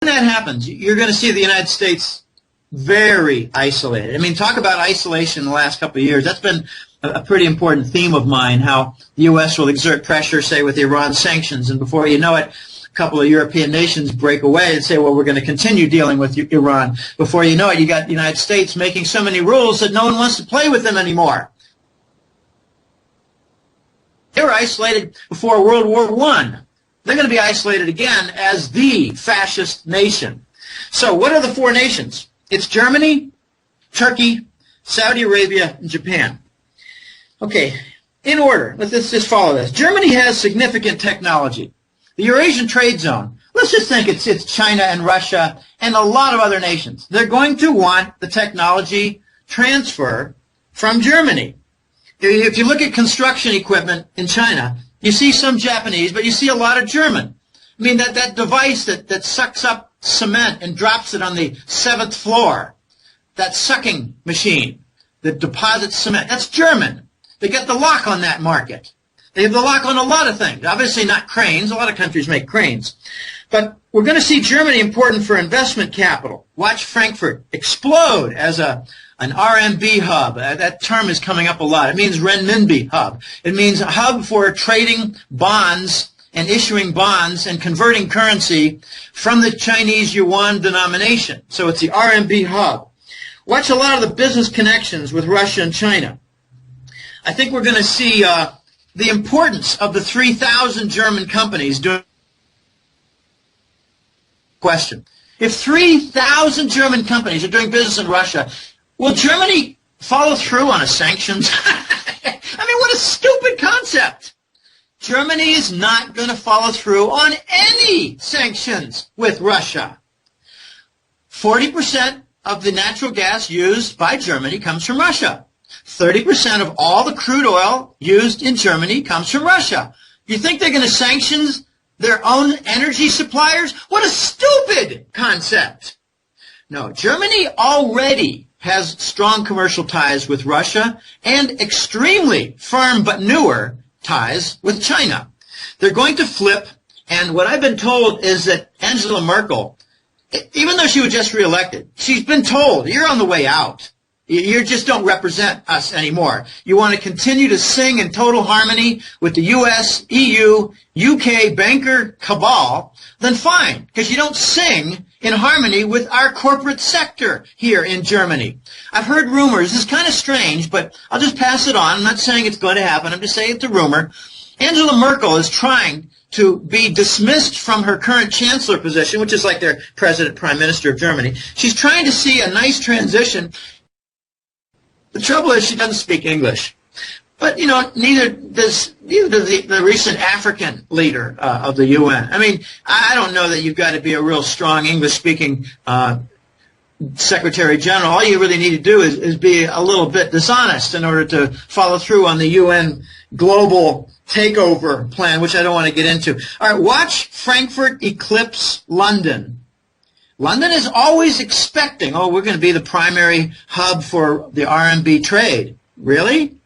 that happens, you're going to see the United States very isolated. I mean, talk about isolation in the last couple of years. That's been a pretty important theme of mine, how the U.S. will exert pressure, say, with Iran sanctions, and before you know it, a couple of European nations break away and say, well, we're going to continue dealing with Iran. Before you know it, you got the United States making so many rules that no one wants to play with them anymore. They were isolated before World War I. They're going to be isolated again as the fascist nation. So what are the four nations? It's Germany, Turkey, Saudi Arabia, and Japan. Okay, in order, let's just follow this. Germany has significant technology. The Eurasian Trade Zone, let's just think it's China and Russia and a lot of other nations. They're going to want the technology transfer from Germany. If you look at construction equipment in China, you see some Japanese, but you see a lot of German. I mean, that device that sucks up cement and drops it on the 7th floor, that sucking machine that deposits cement, that's German. They get the lock on that market. They have the lock on a lot of things. Obviously not cranes. A lot of countries make cranes. But we're going to see Germany important for investment capital. Watch Frankfurt explode as an RMB hub. That term is coming up a lot. It means renminbi hub. It means a hub for trading bonds and issuing bonds and converting currency from the Chinese yuan denomination. So it's the RMB hub. Watch a lot of the business connections with Russia and China. I think we're going to see the importance of the 3,000 German companies doing question. If 3,000 German companies are doing business in Russia, will Germany follow through on sanctions? I mean, what a stupid concept. Germany is not going to follow through on any sanctions with Russia. 40% of the natural gas used by Germany comes from Russia. 30% of all the crude oil used in Germany comes from Russia. You think they're going to sanction their own energy suppliers? What a stupid concept. No, Germany already has strong commercial ties with Russia and extremely firm but newer ties with China. They're going to flip, and what I've been told is that Angela Merkel, even though she was just reelected, she's been told, you're on the way out. You just don't represent us anymore. You want to continue to sing in total harmony with the U.S., EU, UK banker cabal, then fine, because you don't sing in harmony with our corporate sector here in Germany. I've heard rumors. It's kind of strange, but I'll just pass it on. I'm not saying it's going to happen. I'm just saying it's a rumor. Angela Merkel is trying to be dismissed from her current chancellor position, which is like their president, prime minister of Germany. She's trying to see a nice transition. The trouble is she doesn't speak English. But, you know, neither does the recent African leader of the UN. I mean, I don't know that you've got to be a real strong English-speaking Secretary General. All you really need to do is be a little bit dishonest in order to follow through on the UN global takeover plan, which I don't want to get into. All right, watch Frankfurt eclipse London. London is always expecting, oh, we're going to be the primary hub for the RMB trade. Really?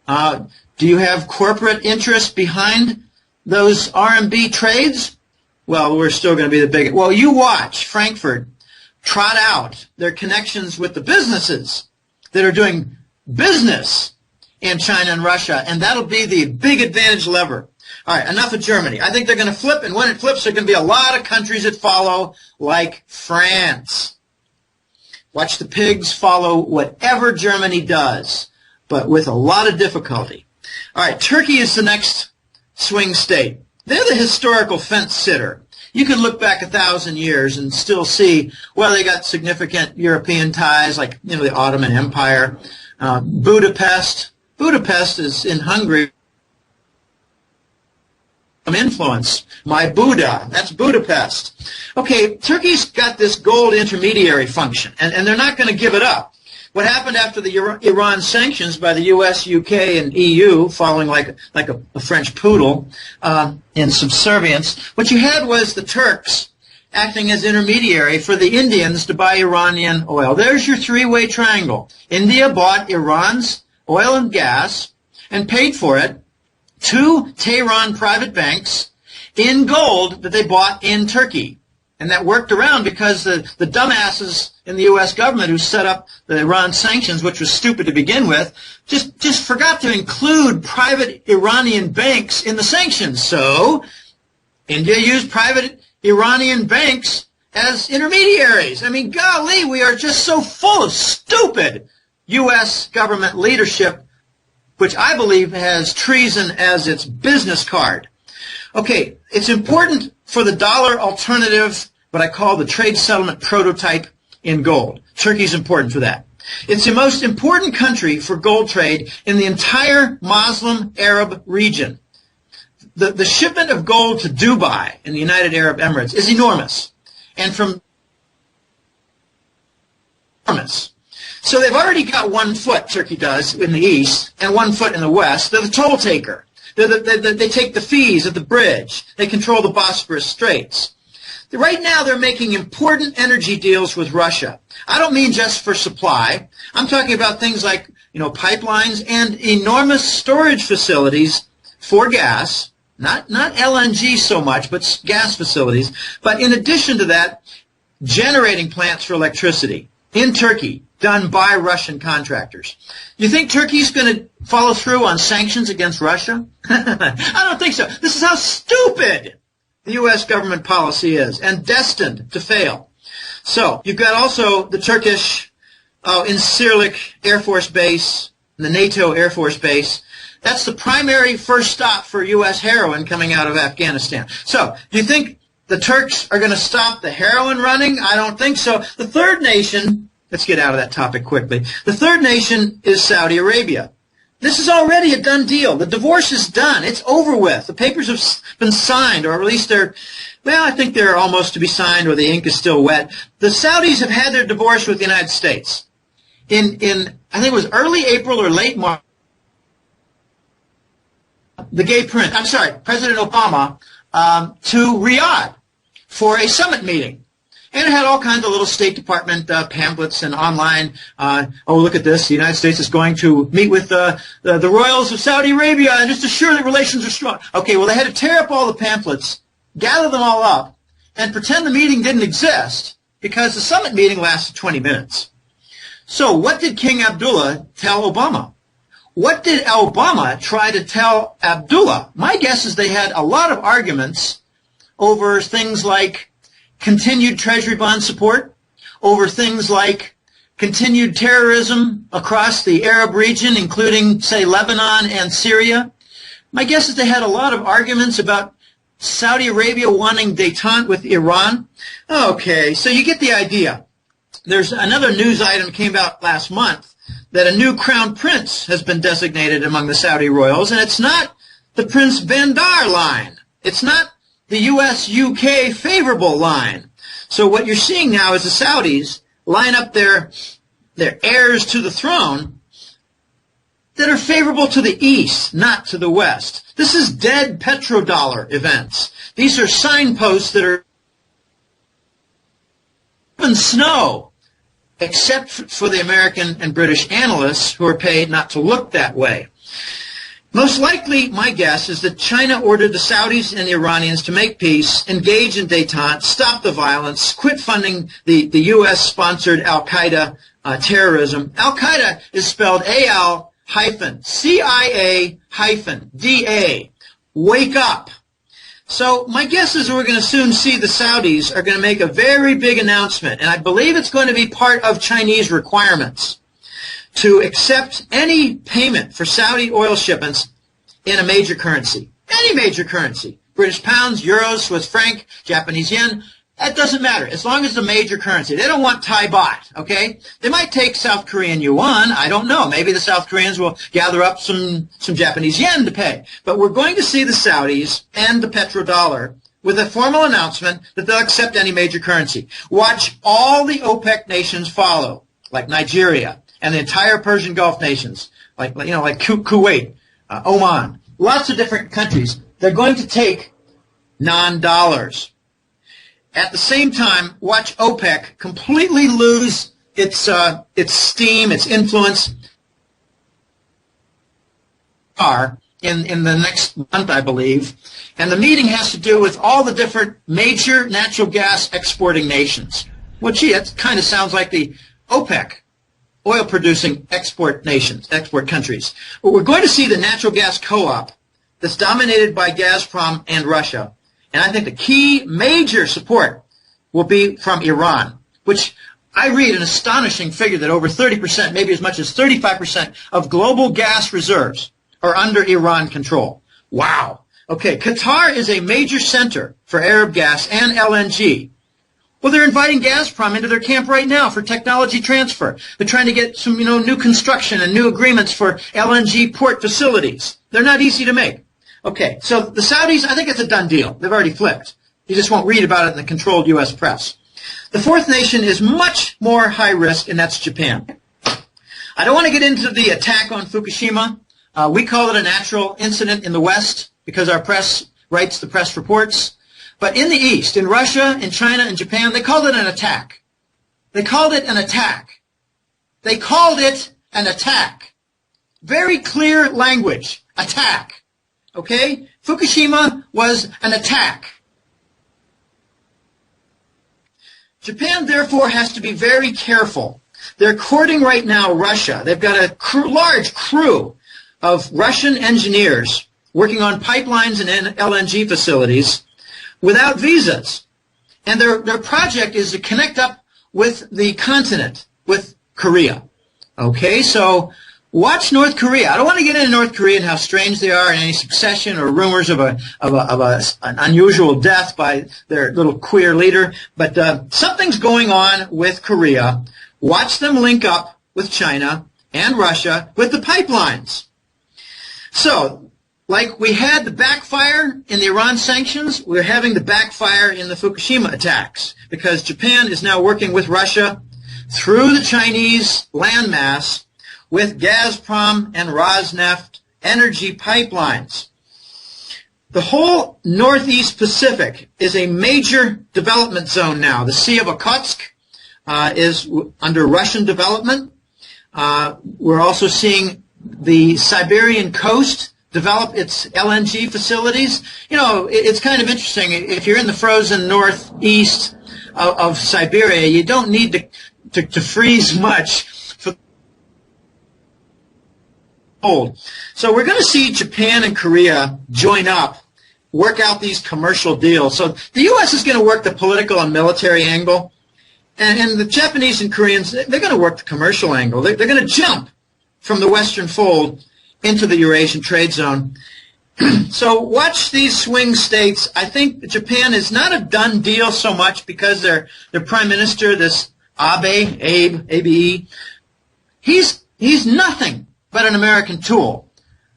Do you have corporate interest behind those RMB trades? Well, we're still going to be the biggest. Well, you watch Frankfurt trot out their connections with the businesses that are doing business in China and Russia, and that'll be the big advantage lever. All right, enough of Germany. I think they're going to flip, and when it flips, there are going to be a lot of countries that follow, like France. Watch the pigs follow whatever Germany does, but with a lot of difficulty. All right, Turkey is the next swing state. They're the historical fence sitter. You can look back 1,000 years and still see, well, they got significant European ties, like, you know, the Ottoman Empire. Budapest is in Hungary. Influence. My Buddha, that's Budapest. Okay, Turkey's got this gold intermediary function, and they're not going to give it up. What happened after the Iran sanctions by the U.S., U.K., and EU, following like a French poodle in subservience, what you had was the Turks acting as intermediary for the Indians to buy Iranian oil. There's your three-way triangle. India bought Iran's oil and gas and paid for it to Tehran private banks in gold that they bought in Turkey. And that worked around because the dumbasses in the U.S. government who set up the Iran sanctions, which was stupid to begin with, just forgot to include private Iranian banks in the sanctions. So India used private Iranian banks as intermediaries. I mean, golly, we are just so full of stupid U.S. government leadership, which I believe has treason as its business card. Okay, it's important for the dollar alternative, what I call the trade settlement prototype in gold. Turkey's important for that. It's the most important country for gold trade in the entire Muslim Arab region. The shipment of gold to Dubai in the United Arab Emirates is enormous. And from enormous. So they've already got 1 foot, Turkey does, in the east, and 1 foot in the west. They're the toll taker. They take the fees at the bridge. They control the Bosphorus Straits. Right now, they're making important energy deals with Russia. I don't mean just for supply. I'm talking about things like, pipelines and enormous storage facilities for gas. Not LNG so much, but gas facilities. But in addition to that, generating plants for electricity in Turkey, done by Russian contractors. You think Turkey's going to follow through on sanctions against Russia? I don't think so. This is how stupid the U.S. government policy is, and destined to fail. So you've got also the Turkish Incirlik Air Force Base, the NATO Air Force Base. That's the primary first stop for U.S. heroin coming out of Afghanistan. So do you think the Turks are going to stop the heroin running? I don't think so. The third nation, let's get out of that topic quickly. The third nation is Saudi Arabia. This is already a done deal. The divorce is done. It's over with. The papers have been signed, or at least I think they're almost to be signed, or the ink is still wet. The Saudis have had their divorce with the United States. I think it was early April or late March, President Obama, to Riyadh for a summit meeting. And it had all kinds of little State Department pamphlets and online, look at this, the United States is going to meet with the royals of Saudi Arabia and just assure that relations are strong. Okay, well, they had to tear up all the pamphlets, gather them all up, and pretend the meeting didn't exist because the summit meeting lasted 20 minutes. So what did King Abdullah tell Obama? What did Obama try to tell Abdullah? My guess is they had a lot of arguments over things like continued Treasury bond support, over things like continued terrorism across the Arab region, including, say, Lebanon and Syria. My guess is they had a lot of arguments about Saudi Arabia wanting détente with Iran. Okay, so you get the idea. There's another news item came out last month that a new crown prince has been designated among the Saudi royals, and it's not the Prince Bandar line. It's not the U.S.-UK favorable line. So what you're seeing now is the Saudis line up their heirs to the throne that are favorable to the east, not to the west. This is dead petrodollar events. These are signposts that are in snow, except for the American and British analysts who are paid not to look that way. Most likely, my guess is that China ordered the Saudis and the Iranians to make peace, engage in détente, stop the violence, quit funding the U.S.-sponsored al-Qaeda terrorism. Al-Qaeda is spelled AL-CIA-DA. Wake up. So my guess is we're going to soon see the Saudis are going to make a very big announcement, and I believe it's going to be part of Chinese requirements to accept any payment for Saudi oil shipments in a major currency. Any major currency. British pounds, euros, Swiss franc, Japanese yen. That doesn't matter, as long as it's a major currency. They don't want Thai baht, okay? They might take South Korean yuan. I don't know. Maybe the South Koreans will gather up some Japanese yen to pay. But we're going to see the Saudis and the petrodollar with a formal announcement that they'll accept any major currency. Watch all the OPEC nations follow, like Nigeria, and the entire Persian Gulf nations, like Kuwait, Oman, lots of different countries. They're going to take non-dollars. At the same time, watch OPEC completely lose its steam, its influence in the next month, I believe. And the meeting has to do with all the different major natural gas exporting nations. Well, gee, that kind of sounds like the OPEC, oil-producing export nations, export countries. But we're going to see the natural gas co-op that's dominated by Gazprom and Russia. And I think the key major support will be from Iran, which I read an astonishing figure that over 30%, maybe as much as 35% of global gas reserves are under Iran control. Wow. Okay, Qatar is a major center for Arab gas and LNG. Well, they're inviting Gazprom into their camp right now for technology transfer. They're trying to get some, new construction and new agreements for LNG port facilities. They're not easy to make. Okay, so the Saudis, I think it's a done deal. They've already flipped. You just won't read about it in the controlled U.S. press. The fourth nation is much more high risk, and that's Japan. I don't want to get into the attack on Fukushima. We call it a natural incident in the West because our press writes the press reports. But in the East, in Russia, in China, and Japan, they called it an attack. They called it an attack. They called it an attack. Very clear language. Attack. Okay? Fukushima was an attack. Japan, therefore, has to be very careful. They're courting right now Russia. They've got a large crew of Russian engineers working on pipelines and LNG facilities without visas. And their project is to connect up with the continent, with Korea. Okay, so watch North Korea. I don't want to get into North Korea and how strange they are and any succession or rumors of an unusual death by their little queer leader. But something's going on with Korea. Watch them link up with China and Russia with the pipelines. So, like we had the backfire in the Iran sanctions, we're having the backfire in the Fukushima attacks because Japan is now working with Russia through the Chinese landmass with Gazprom and Rosneft energy pipelines. The whole Northeast Pacific is a major development zone now. The Sea of Okhotsk is under Russian development. We're also seeing the Siberian coast develop its LNG facilities. It's kind of interesting. If you're in the frozen northeast of Siberia, you don't need to freeze much for cold. So we're going to see Japan and Korea join up, work out these commercial deals. So the U.S. is going to work the political and military angle, and the Japanese and Koreans, they're going to work the commercial angle. They're going to jump from the Western fold into the Eurasian trade zone. So watch these swing states. I think Japan is not a done deal so much because their prime minister, this Abe, he's nothing but an American tool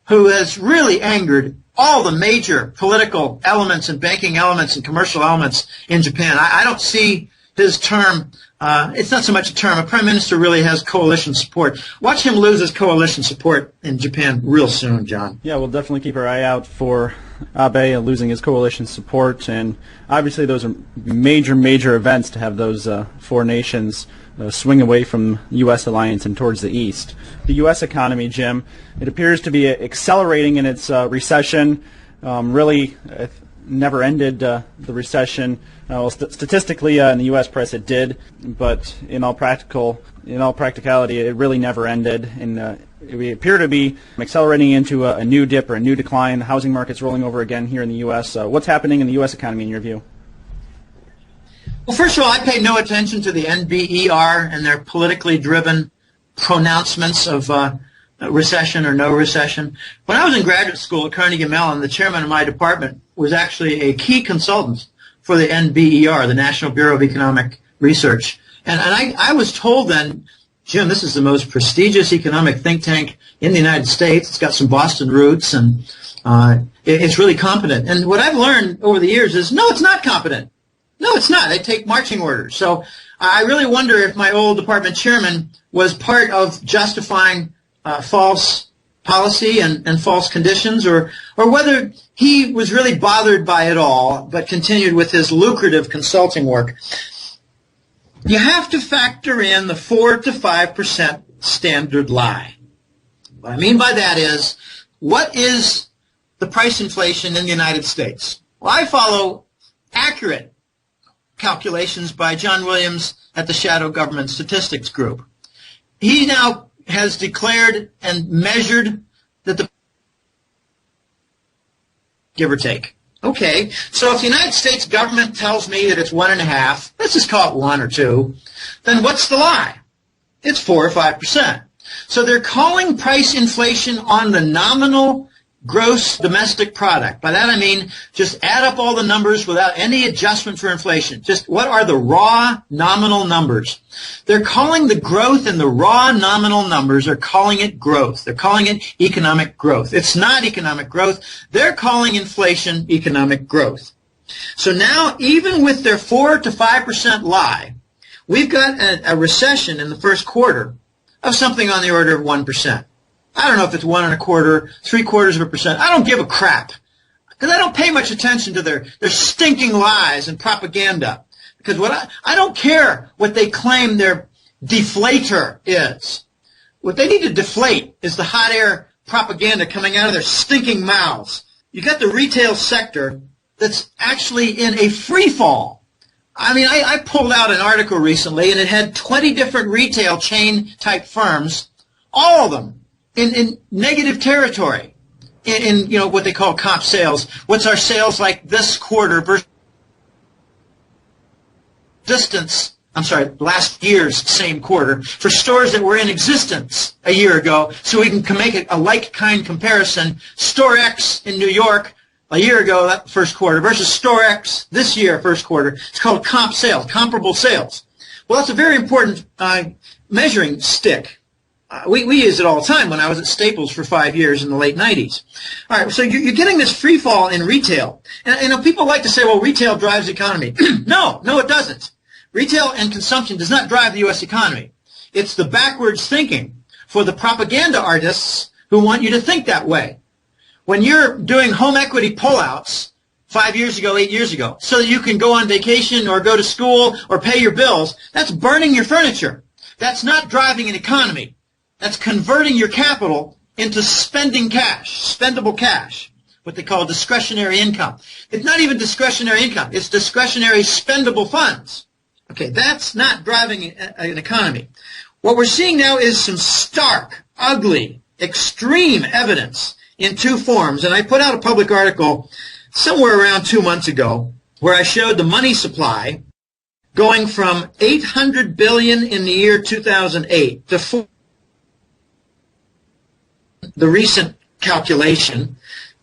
who has really angered all the major political elements and banking elements and commercial elements in Japan. I don't see his term. It's not so much a term. A prime minister really has coalition support. Watch him lose his coalition support in Japan real soon, John. Yeah, we'll definitely keep our eye out for Abe losing his coalition support. And obviously those are major events to have those four nations swing away from the U.S. alliance and towards the East. The U.S. economy, Jim, it appears to be accelerating in its recession. Really never ended the recession. Statistically, in the U.S. press, it did, but in all practicality, it really never ended. And we appear to be accelerating into a new dip or a new decline. The housing market's rolling over again here in the U.S. What's happening in the U.S. economy, in your view? Well, first of all, I pay no attention to the NBER and their politically driven pronouncements of recession or no recession. When I was in graduate school at Carnegie Mellon, the chairman of my department was actually a key consultant for the NBER, the National Bureau of Economic Research. And I was told then, Jim, this is the most prestigious economic think tank in the United States. It's got some Boston roots, and it's really competent. And what I've learned over the years is, no, it's not competent. No, it's not. They take marching orders. So I really wonder if my old department chairman was part of justifying false policy and false conditions, or whether he was really bothered by it all but continued with his lucrative consulting work. You have to factor in the 4 to 5% standard lie. What I mean by that is, what is the price inflation in the United States? Well, I follow accurate calculations by John Williams at the Shadow Government Statistics Group. He now has declared and measured that the give or take. Okay, so if the United States government tells me that it's 1.5, let's just call it 1 or 2, then what's the lie? It's 4 or 5%. So they're calling price inflation on the nominal gross domestic product. By that I mean just add up all the numbers without any adjustment for inflation. Just what are the raw nominal numbers? They're calling the growth in the raw nominal numbers, they're calling it growth. They're calling it economic growth. It's not economic growth. They're calling inflation economic growth. So now, even with their 4 to 5% lie, we've got a recession in the first quarter of something on the order of 1%. I don't know if it's 1 1/4, 3/4%. I don't give a crap because I don't pay much attention to their stinking lies and propaganda. Because I don't care what they claim their deflator is. What they need to deflate is the hot air propaganda coming out of their stinking mouths. You got the retail sector that's actually in a free fall. I mean, I pulled out an article recently, and it had 20 different retail chain-type firms, all of them in negative territory, in you know what they call comp sales. What's our sales like this quarter versus last year's same quarter for stores that were in existence a year ago, so we can make a like-kind comparison. Store X in New York a year ago, that first quarter, versus Store X this year, first quarter. It's called comp sales, comparable sales. Well, that's a very important measuring stick. We use it all the time when I was at Staples for 5 years in the late 90s. All right, so you're getting this free fall in retail. And you know, people like to say, well, retail drives the economy. No, it doesn't. Retail and consumption does not drive the U.S. economy. It's the backwards thinking for the propaganda artists who want you to think that way. When you're doing home equity pullouts 5 years ago, 8 years ago, so that you can go on vacation or go to school or pay your bills, that's burning your furniture. That's not driving an economy. That's converting your capital into spending cash, spendable cash, what they call discretionary income. It's not even discretionary income. It's discretionary spendable funds. Okay, that's not driving an economy. What we're seeing now is some stark, ugly, extreme evidence in two forms. And I put out a public article somewhere around 2 months ago where I showed the money supply going from $800 billion in the year 2008 to the recent calculation,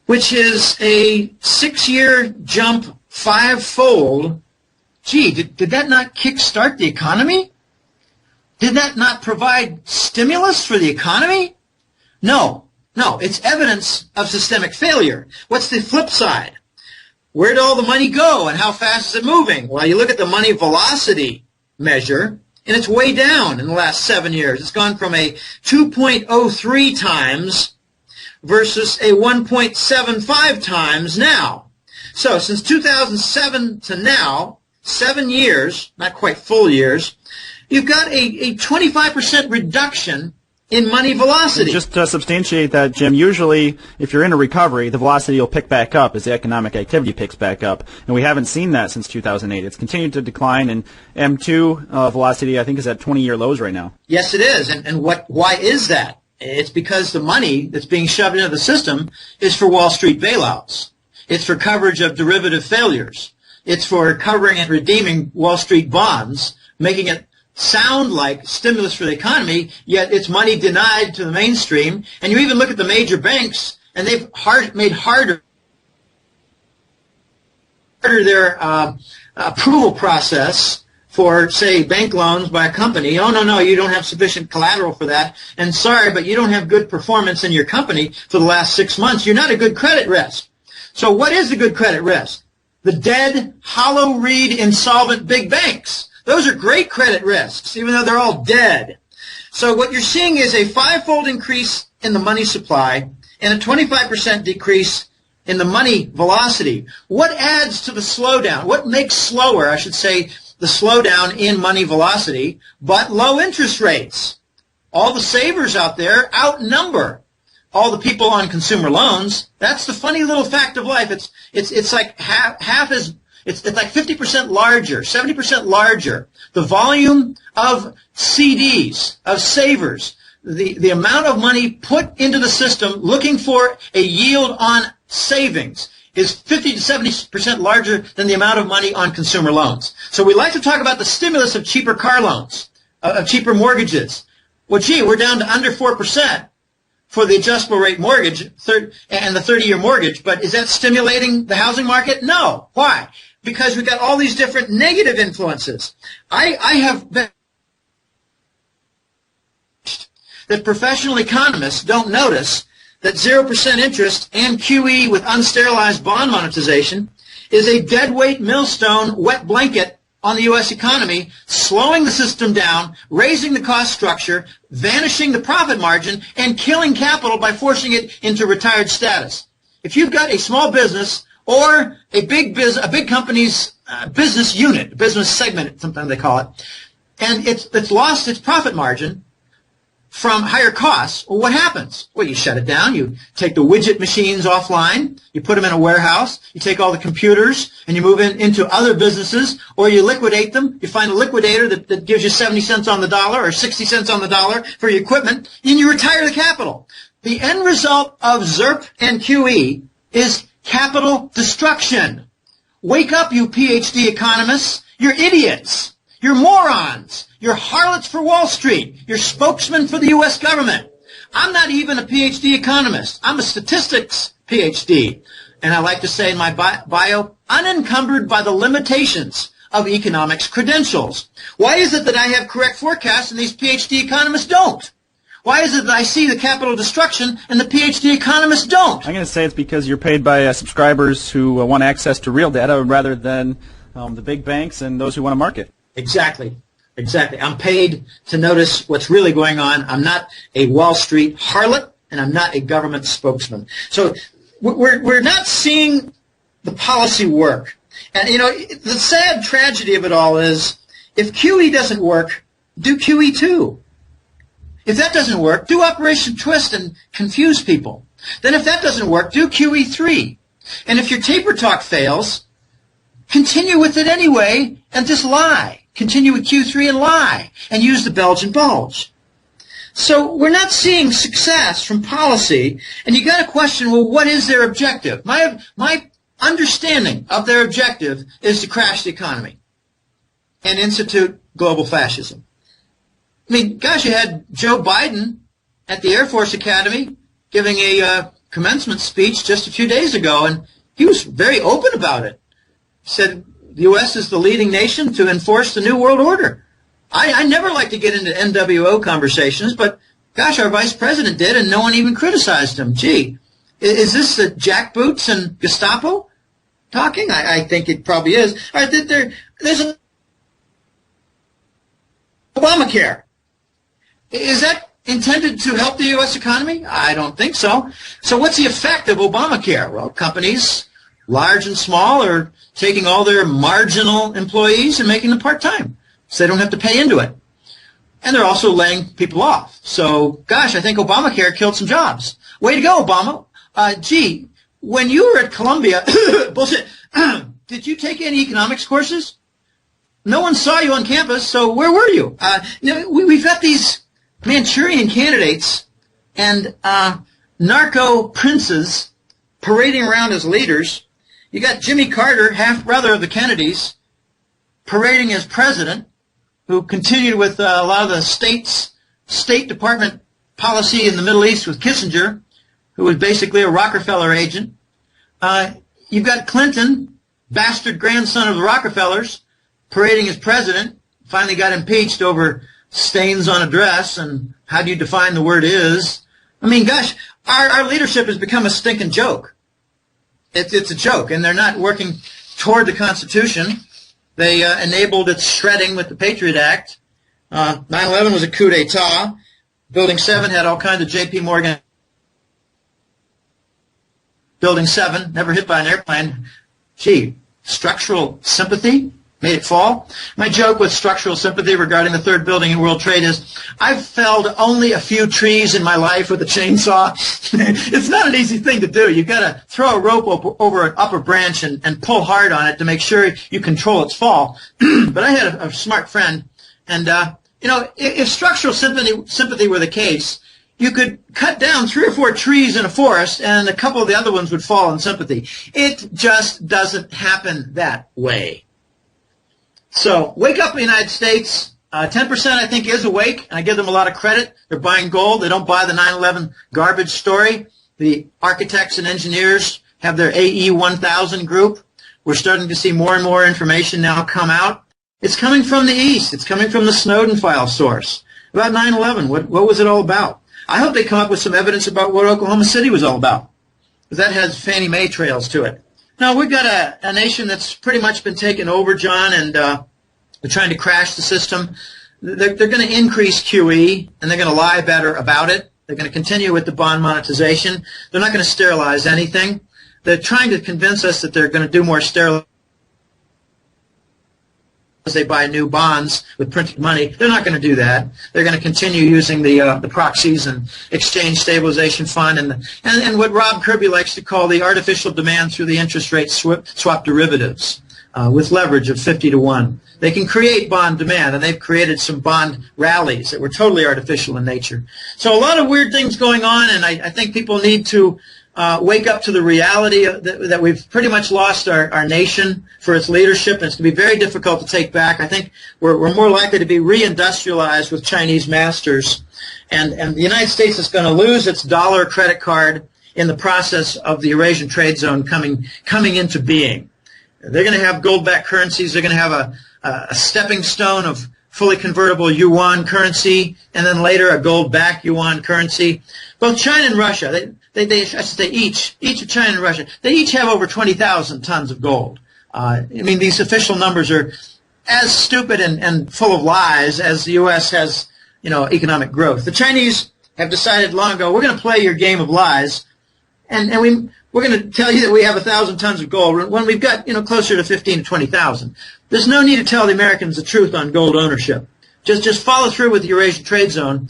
which is a 6-year jump 5-fold. Gee, did that not kickstart the economy? Did that not provide stimulus for the economy? No, it's evidence of systemic failure. What's the flip side? Where did all the money go and how fast is it moving? Well, you look at the money velocity measure, and it's way down in the last 7 years. It's gone from a 2.03 times versus a 1.75 times now. So since 2007 to now, 7 years, not quite full years, you've got a 25% reduction in money velocity. And just to substantiate that, Jim, usually if you're in a recovery, the velocity will pick back up as the economic activity picks back up. And we haven't seen that since 2008. It's continued to decline, and M2 velocity, I think, is at 20-year lows right now. Yes, it is. And why is that? It's because the money that's being shoved into the system is for Wall Street bailouts. It's for coverage of derivative failures. It's for covering and redeeming Wall Street bonds, making it sound like stimulus for the economy, yet it's money denied to the mainstream. And you even look at the major banks, and they've made harder their approval process for, say, bank loans by a company. Oh, no, you don't have sufficient collateral for that. And sorry, but you don't have good performance in your company for the last 6 months. You're not a good credit risk. So what is a good credit risk? The dead, hollow reed, insolvent big banks. Those are great credit risks, even though they're all dead. So what you're seeing is a 5-fold increase in the money supply and a 25% decrease in the money velocity. What adds to the slowdown? What makes slower, I should say, the slowdown in money velocity, but low interest rates? All the savers out there outnumber all the people on consumer loans. That's the funny little fact of life. It's like half as it's like 50% larger, 70% larger. The volume of CDs, of savers, the amount of money put into the system looking for a yield on savings is 50 to 70% larger than the amount of money on consumer loans. So we like to talk about the stimulus of cheaper car loans, of cheaper mortgages. Well, gee, we're down to under 4% for the adjustable rate mortgage and the 30-year mortgage, but is that stimulating the housing market? No. Why? Because we've got all these different negative influences. I have been that professional economists don't notice that 0% interest and QE with unsterilized bond monetization is a deadweight millstone wet blanket on the U.S. economy, slowing the system down, raising the cost structure, vanishing the profit margin, and killing capital by forcing it into retired status. If you've got a small business or a big company's business unit, business segment, sometimes they call it, and it's lost its profit margin from higher costs, well, what happens? Well, you shut it down. You take the widget machines offline. You put them in a warehouse. You take all the computers and you move into other businesses, or you liquidate them. You find a liquidator that gives you 70 cents on the dollar or 60 cents on the dollar for your equipment, and you retire the capital. The end result of ZERP and QE is capital destruction. Wake up, you PhD economists. You're idiots. You're morons. You're harlots for Wall Street. You're spokesmen for the U.S. government. I'm not even a PhD economist. I'm a statistics PhD. And I like to say in my bio, unencumbered by the limitations of economics credentials. Why is it that I have correct forecasts and these PhD economists don't? Why is it that I see the capital destruction and the PhD economists don't? I'm going to say it's because you're paid by subscribers who want access to real data rather than the big banks and those who want to market. Exactly. I'm paid to notice what's really going on. I'm not a Wall Street harlot, and I'm not a government spokesman. So we're not seeing the policy work. And, you know, the sad tragedy of it all is if QE doesn't work, do QE2. If that doesn't work, do Operation Twist and confuse people. Then if that doesn't work, do QE3. And if your taper talk fails, continue with it anyway and just lie. Continue with Q3 and lie and use the Belgian bulge. So we're not seeing success from policy, and you got to question, well, what is their objective? My understanding of their objective is to crash the economy and institute global fascism. I mean, gosh, you had Joe Biden at the Air Force Academy giving a commencement speech just a few days ago, and he was very open about it. He said the U.S. is the leading nation to enforce the New World Order. I never like to get into NWO conversations, but gosh, our vice president did, and no one even criticized him. Gee, is this the jackboots and Gestapo talking? I think it probably is. All right, there's an Obamacare. Is that intended to help the U.S. economy? I don't think so. So what's the effect of Obamacare? Well, companies, large and small, are taking all their marginal employees and making them part-time so they don't have to pay into it. And they're also laying people off. So, gosh, I think Obamacare killed some jobs. Way to go, Obama. Gee, when you were at Columbia, bullshit, did you take any economics courses? No one saw you on campus, so where were you? We've got these Manchurian candidates and narco princes parading around as leaders. You got Jimmy Carter, half-brother of the Kennedys, parading as president, who continued with a lot of the State Department policy in the Middle East with Kissinger, who was basically a Rockefeller agent. You've got Clinton, bastard grandson of the Rockefellers, parading as president, finally got impeached over stains on a dress and how do you define the word is. I mean, gosh, our leadership has become a stinking joke. It's a joke, and they're not working toward the Constitution. They enabled its shredding with the Patriot Act. 9/11 was a coup d'etat. Building 7 had all kinds of J.P. Morgan. Building 7, never hit by an airplane. Gee, structural sympathy? made it fall. My joke with structural sympathy regarding the third building in World Trade is I've felled only a few trees in my life with a chainsaw. It's not an easy thing to do. You've got to throw a rope over an upper branch and pull hard on it to make sure you control its fall. But I had a smart friend, and if structural sympathy were the case, you could cut down 3 or 4 trees in a forest, and a couple of the other ones would fall in sympathy. It just doesn't happen that way. So, wake up in the United States. 10% I think is awake, and I give them a lot of credit. They're buying gold. They don't buy the 9/11 garbage story. The architects and engineers have their AE 1000 group. We're starting to see more and more information now come out. It's coming from the East. It's coming from the Snowden file source. About 9/11, what was it all about? I hope they come up with some evidence about what Oklahoma City was all about, because that has Fannie Mae trails to it. Now, we've got a nation that's pretty much been taken over, John, and they're trying to crash the system. They're going to increase QE, and they're going to lie better about it. They're going to continue with the bond monetization. They're not going to sterilize anything. They're trying to convince us that they're going to do more sterilization as they buy new bonds with printed money. They're not going to do that. They're going to continue using the proxies and exchange stabilization fund and what Rob Kirby likes to call the artificial demand through the interest rate swap derivatives with leverage of 50 to 1. They can create bond demand, and they've created some bond rallies that were totally artificial in nature. So a lot of weird things going on, and I think people need to wake up to the reality that we've pretty much lost our nation for its leadership, and it's going to be very difficult to take back. I think we're more likely to be reindustrialized with Chinese masters, and the United States is going to lose its dollar credit card in the process of the Eurasian trade zone coming into being. They're going to have gold-backed currencies. They're going to have a stepping stone of fully convertible yuan currency, and then later a gold-backed yuan currency. Both China and Russia, I should say each of China and Russia, they each have over 20,000 tons of gold. I mean, these official numbers are as stupid and full of lies as the U.S. has, economic growth. The Chinese have decided long ago, we're going to play your game of lies, and we're going to tell you that we have 1,000 tons of gold when we've got, closer to 15 to 20,000. There's no need to tell the Americans the truth on gold ownership. Just follow through with the Eurasian trade zone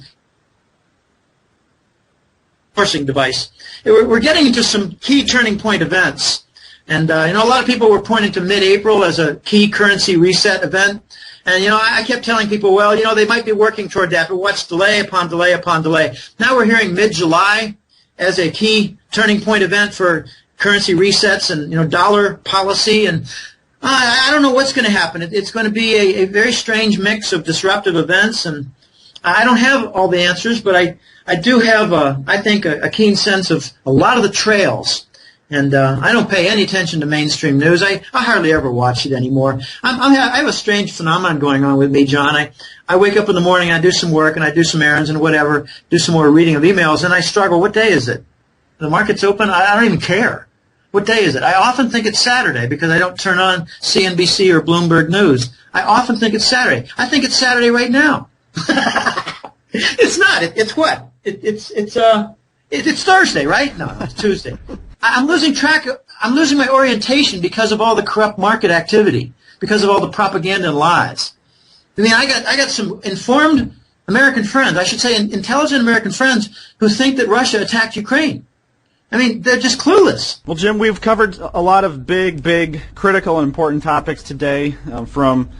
forcing device. We're getting into some key turning point events. And, a lot of people were pointing to mid-April as a key currency reset event. And, I kept telling people, well, they might be working toward that, but what's delay upon delay upon delay? Now we're hearing mid-July as a key turning point event for currency resets and, dollar policy. And I don't know what's going to happen. It's going to be a very strange mix of disruptive events. And I don't have all the answers, but I do have, I think, a keen sense of a lot of the trails. And I don't pay any attention to mainstream news. I hardly ever watch it anymore. I have a strange phenomenon going on with me, John. I wake up in the morning, I do some work, and I do some errands and whatever, do some more reading of emails, and I struggle. What day is it? The market's open? I don't even care. What day is it? I often think it's Saturday because I don't turn on CNBC or Bloomberg News. I often think it's Saturday. I think it's Saturday right now. It's not. It's what? It's Thursday, right? No, it's Tuesday. I'm losing track. I'm losing my orientation because of all the corrupt market activity, because of all the propaganda and lies. I mean, I got some informed American friends, I should say intelligent American friends, who think that Russia attacked Ukraine. I mean, they're just clueless. Well, Jim, we've covered a lot of big, critical and important topics today, from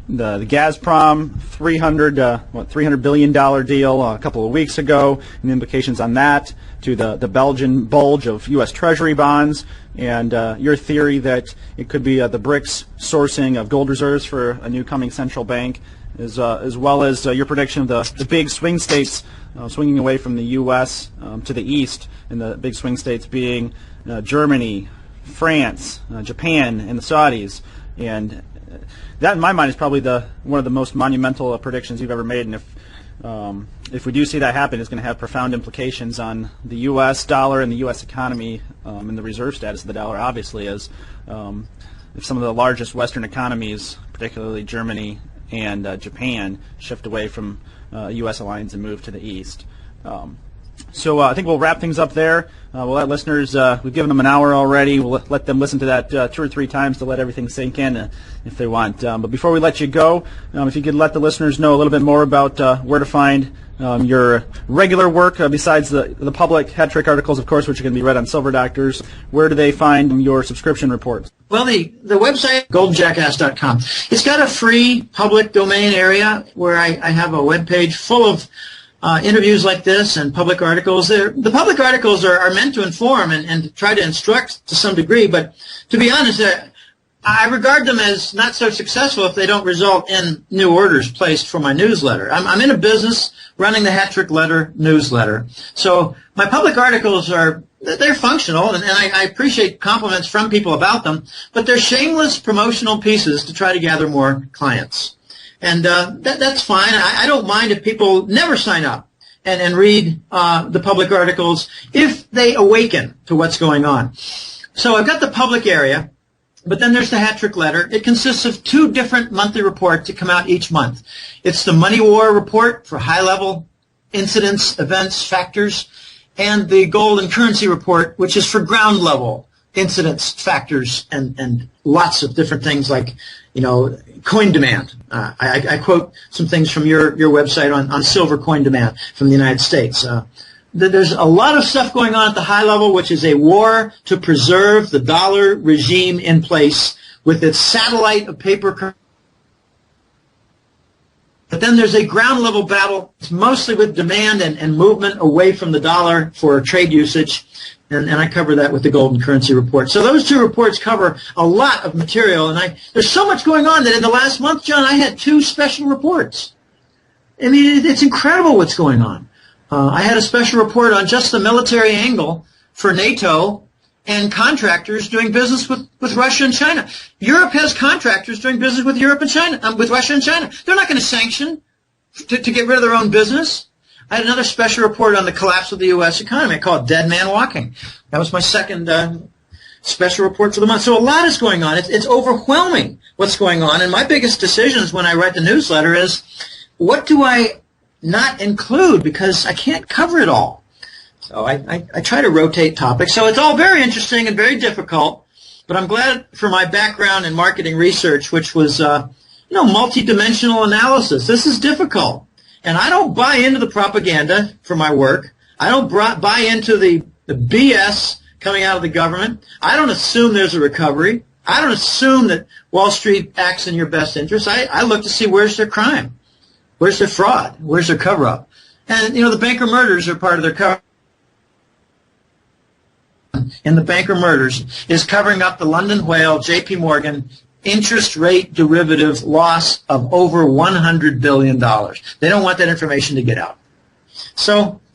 the Gazprom $300 billion deal a couple of weeks ago, and the implications on that, to the Belgian bulge of U.S. Treasury bonds, and your theory that it could be the BRICS sourcing of gold reserves for a new coming central bank, as well as your prediction of the big swing states swinging away from the U.S. To the east, and the big swing states being Germany, France, Japan, and the Saudis. And that, in my mind, is probably one of the most monumental predictions you've ever made. And if we do see that happen, it's going to have profound implications on the U.S. dollar and the U.S. economy, and the reserve status of the dollar, obviously, as if some of the largest Western economies, particularly Germany and Japan, shift away from U.S. alliance and move to the east. So I think we'll wrap things up there. We'll let listeners, we've given them an hour already. We'll let them listen to that 2 or 3 times to let everything sink in if they want. But before we let you go, if you could let the listeners know a little bit more about where to find your regular work besides the public hat trick articles, of course, which are going to be read on Silver Doctors. Where do they find your subscription reports? Well, the website, goldenjackass.com. It's got a free public domain area where I have a web page full of interviews like this and public articles. The public articles are meant to inform and to try to instruct to some degree, but to be honest, I regard them as not so successful if they don't result in new orders placed for my newsletter. I'm in a business running the Hat Trick Letter newsletter. So my public articles they're functional, and I appreciate compliments from people about them, but they're shameless promotional pieces to try to gather more clients. And that's fine. I don't mind if people never sign up and read the public articles if they awaken to what's going on. So I've got the public area, but then there's the Hat Trick Letter. It consists of 2 different monthly reports that come out each month. It's the Money War report for high-level incidents, events, factors, and the Gold and Currency report, which is for ground-level incidents, factors, and lots of different things like, coin demand. I quote some things from your website on silver coin demand from the United States. There's a lot of stuff going on at the high level, which is a war to preserve the dollar regime in place with its satellite of paper currency. But then there's a ground level battle. It's mostly with demand and movement away from the dollar for trade usage. And I cover that with the Golden Currency Report. So those 2 reports cover a lot of material. And there's so much going on that in the last month, John, I had 2 special reports. I mean, it's incredible what's going on. I had a special report on just the military angle for NATO and contractors doing business with Russia and China. Europe has contractors doing business with Europe and China, with Russia and China. They're not going to sanction to get rid of their own business. I had another special report on the collapse of the U.S. economy. I call it Dead Man Walking. That was my second special report for the month. So a lot is going on. It's overwhelming what's going on. And my biggest decisions when I write the newsletter is, what do I not include? Because I can't cover it all. So I try to rotate topics. So it's all very interesting and very difficult. But I'm glad for my background in marketing research, which was, multidimensional analysis. This is difficult. And I don't buy into the propaganda for my work. I don't buy into the BS coming out of the government. I don't assume there's a recovery. I don't assume that Wall Street acts in your best interest. I look to see where's their crime, where's their fraud, where's their cover-up. And, the banker murders are part of their cover. And the banker murders is covering up the London whale, J.P. Morgan, interest rate derivative loss of over $100 billion. They don't want that information to get out. So